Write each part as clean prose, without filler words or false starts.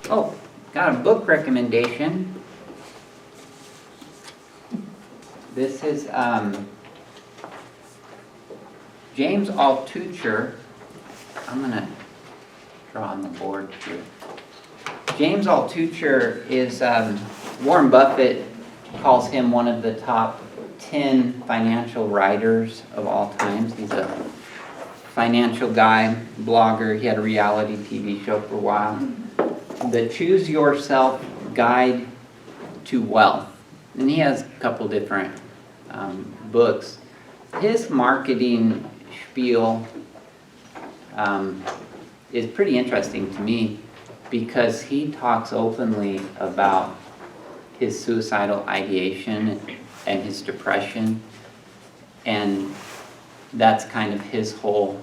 Oh, got a book recommendation. This is James Altucher. I'm going to draw on the board here. James Altucher is, Warren Buffett calls him one of the top 10 financial writers of all times. He's a financial guy, blogger. He had a reality TV show for a while. The Choose Yourself Guide to Wealth. And he has a couple different books. His marketing spiel is pretty interesting to me because he talks openly about his suicidal ideation and his depression, and that's kind of his whole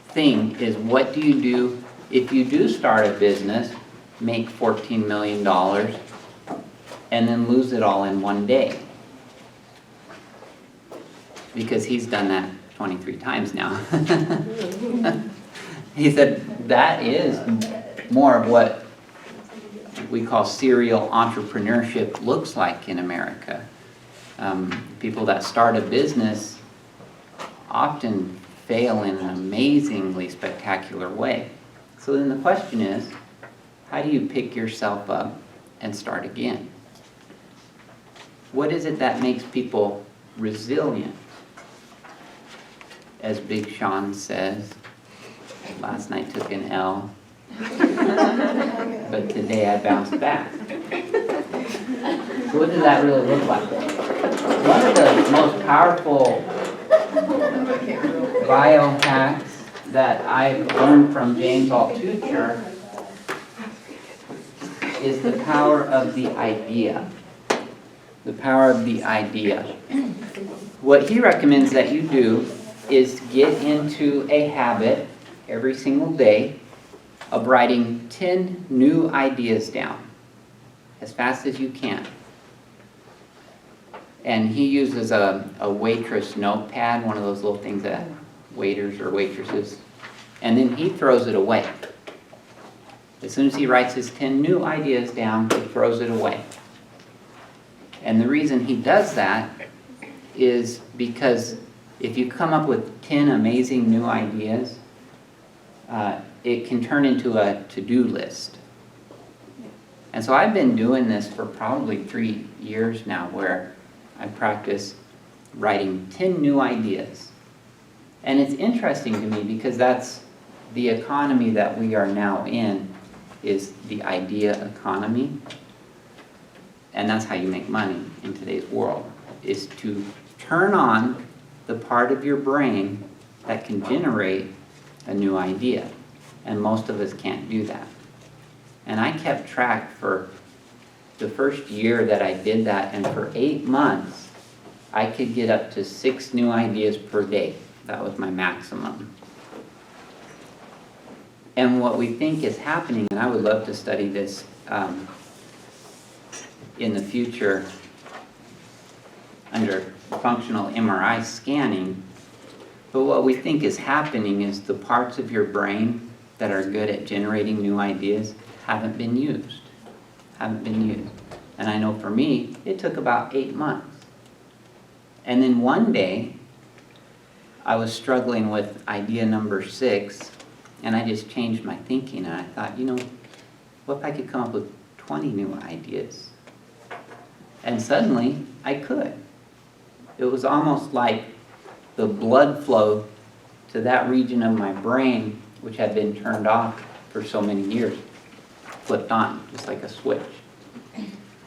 thing, is what do you do if you do start a business, make $14 million, and then lose it all in one day? Because he's done that 23 times now. He said that is more of what we call serial entrepreneurship looks like in America. People that start a business often fail in an amazingly spectacular way. So then the question is, how do you pick yourself up and start again? What is it that makes people resilient? As Big Sean says, last night took an L, but today I bounced back. So what does that really look like? One of the most powerful biohacks that I've learned from James Altucher is the power of the idea. The power of the idea. What he recommends that you do is get into a habit every single day of writing 10 new ideas down as fast as you can. And he uses a waitress notepad, one of those little things that waiters or waitresses, and then he throws it away. As soon as he writes his 10 new ideas down, he throws it away. And the reason he does that is because if you come up with 10 amazing new ideas, it can turn into a to-do list. And so I've been doing this for probably 3 years now, where I practice writing 10 new ideas. And it's interesting to me because that's the economy that we are now in, is the idea economy. And that's how you make money in today's world, is to turn on the part of your brain that can generate a new idea. And most of us can't do that. And I kept track for the first year that I did that, and for 8 months, I could get up to 6 new ideas per day. That was my maximum. And what we think is happening, and I would love to study this in the future under functional MRI scanning, but what we think is happening is the parts of your brain that are good at generating new ideas haven't been used. And I know for me, it took about 8 months. And then one day, I was struggling with idea number 6, and I just changed my thinking, and I thought, what if I could come up with 20 new ideas? And suddenly, I could. It was almost like the blood flow to that region of my brain, which had been turned off for so many years, flipped on, just like a switch.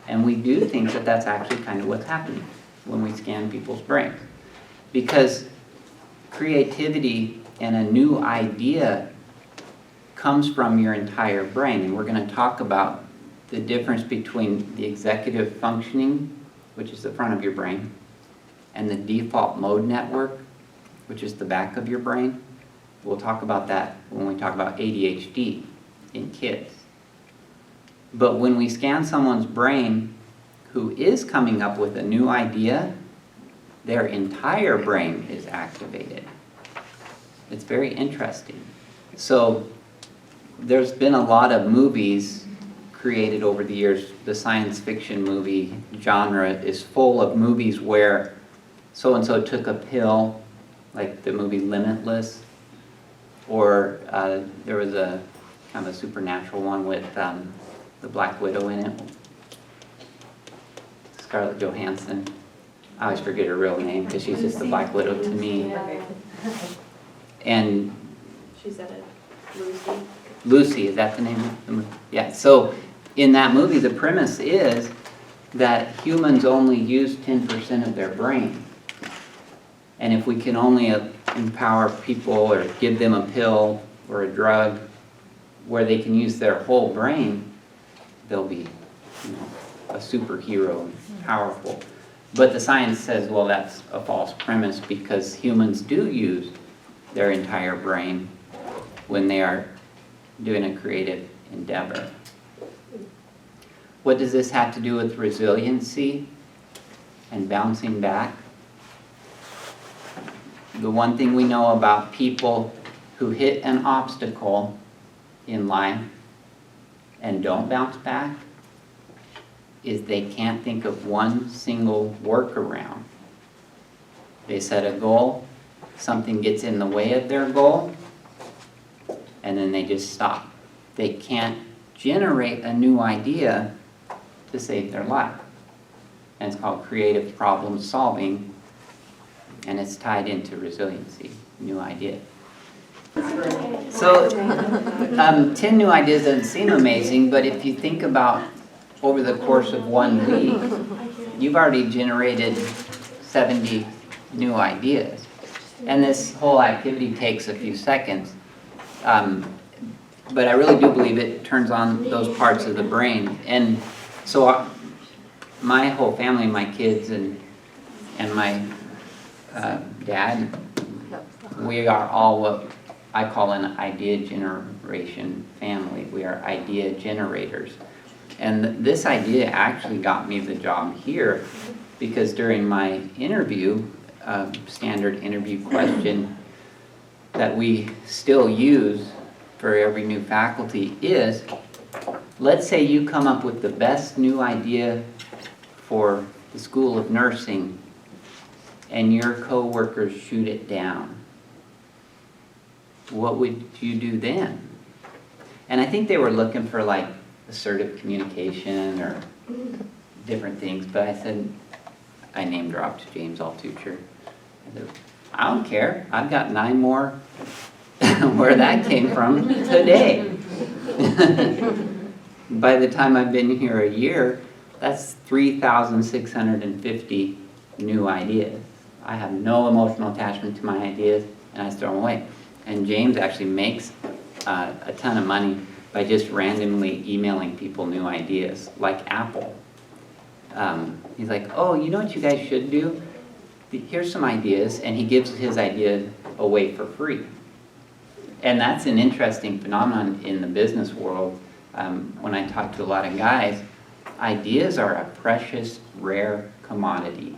And we do think that that's actually kind of what's happening when we scan people's brains. Because creativity and a new idea comes from your entire brain. And we're going to talk about the difference between the executive functioning, which is the front of your brain, and the default mode network, which is the back of your brain. We'll talk about that when we talk about ADHD in kids. But when we scan someone's brain who is coming up with a new idea, their entire brain is activated. It's very interesting. So there's been a lot of movies created over the years, the science fiction movie genre is full of movies where so-and-so took a pill, like the movie Limitless, or there was a kind of a supernatural one with the Black Widow in it, Scarlett Johansson. I always forget her real name because she's just the Black Widow to me. And She said it. Lucy. Lucy, is that the name of the movie? Yeah, so in that movie, the premise is that humans only use 10% of their brain. And if we can only empower people or give them a pill or a drug where they can use their whole brain, they'll be, you know, a superhero and powerful. But the science says, well, that's a false premise because humans do use their entire brain when they are doing a creative endeavor. What does this have to do with resiliency and bouncing back? The one thing we know about people who hit an obstacle in life and don't bounce back is they can't think of one single workaround. They set a goal, something gets in the way of their goal, and then they just stop. They can't generate a new idea to save their life. And it's called creative problem solving, and it's tied into resiliency, new ideas. So 10 new ideas doesn't seem amazing, but if you think about over the course of 1 week, you've already generated 70 new ideas. And this whole activity takes a few seconds. But I really do believe it turns on those parts of the brain. And so my whole family, my kids and my dad, we are all what I call an idea generation family. We are idea generators. And this idea actually got me the job here because during my interview, standard interview question that we still use for every new faculty is, let's say you come up with the best new idea for the School of Nursing and your coworkers shoot it down. What would you do then? And I think they were looking for like assertive communication or different things, but I said, I name dropped James Altucher. I said, I don't care. I've got 9 more where that came from today. By the time I've been here a year, that's 3,650 new ideas. I have no emotional attachment to my ideas, and I throw them away. And James actually makes a ton of money by just randomly emailing people new ideas, like Apple. He's like, oh, you know what you guys should do? Here's some ideas, and he gives his ideas away for free. And that's an interesting phenomenon in the business world. When I talk to a lot of guys, ideas are a precious, rare commodity.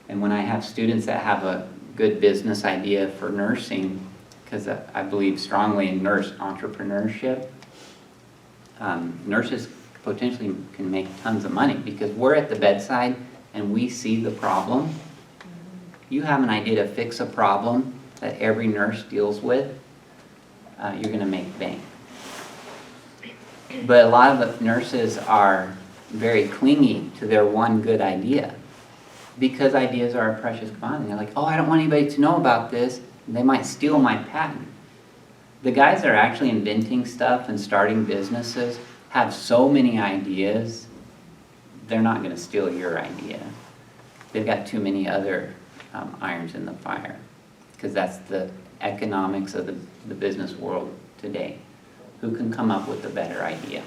And when I have students that have a good business idea for nursing, because I believe strongly in nurse entrepreneurship, nurses potentially can make tons of money because we're at the bedside and we see the problem. You have an idea to fix a problem that every nurse deals with, you're going to make bank. But a lot of the nurses are very clingy to their one good idea because ideas are a precious commodity. They're like, oh, I don't want anybody to know about this. They might steal my patent. The guys that are actually inventing stuff and starting businesses have so many ideas, they're not going to steal your idea. They've got too many other irons in the fire, because that's the economics of the business world today. Who can come up with a better idea?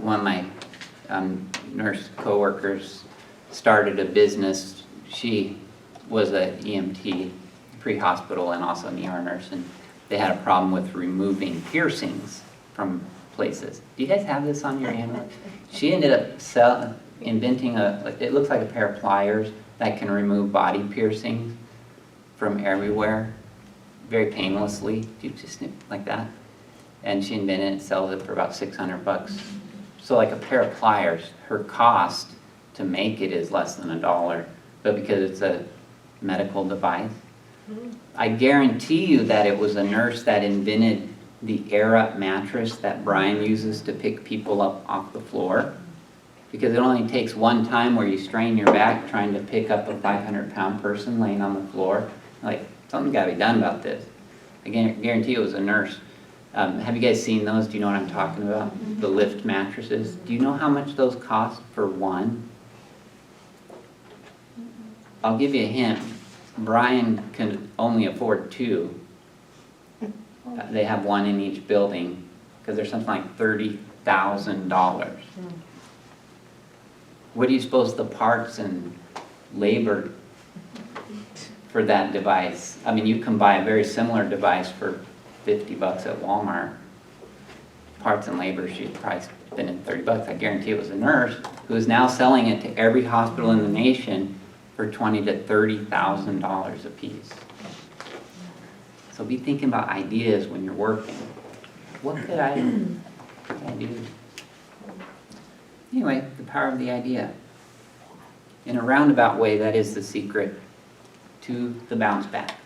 One of my nurse coworkers started a business. She was an EMT, pre-hospital, and also an ER nurse, and they had a problem with removing piercings from places. Do you guys have this on your handle? She ended up inventing it looks like a pair of pliers that can remove body piercings from everywhere, very painlessly. You just snip like that. and she invented it, sells it for about $600. So like a pair of pliers, her cost to make it is less than $1, but because it's a medical device, I guarantee you that it was a nurse that invented the Air-Up mattress that Brian uses to pick people up off the floor. Because it only takes one time where you strain your back trying to pick up a 500-pound person laying on the floor. Like, something's got to be done about this. I guarantee it was a nurse. Have you guys seen those? Do you know what I'm talking about? The lift mattresses. Do you know how much those cost for one? I'll give you a hint. Brian can only afford two. They have one in each building because they're something like $30,000. What do you suppose the parts and labor for that device? I mean, you can buy a very similar device for $50 at Walmart. Parts and labor, she's probably spending $30. I guarantee it was a nurse who is now selling it to every hospital in the nation for $20,000 to $30,000 a piece. So be thinking about ideas when you're working. What could I do? Anyway, the power of the idea. In a roundabout way, that is the secret to the bounce back.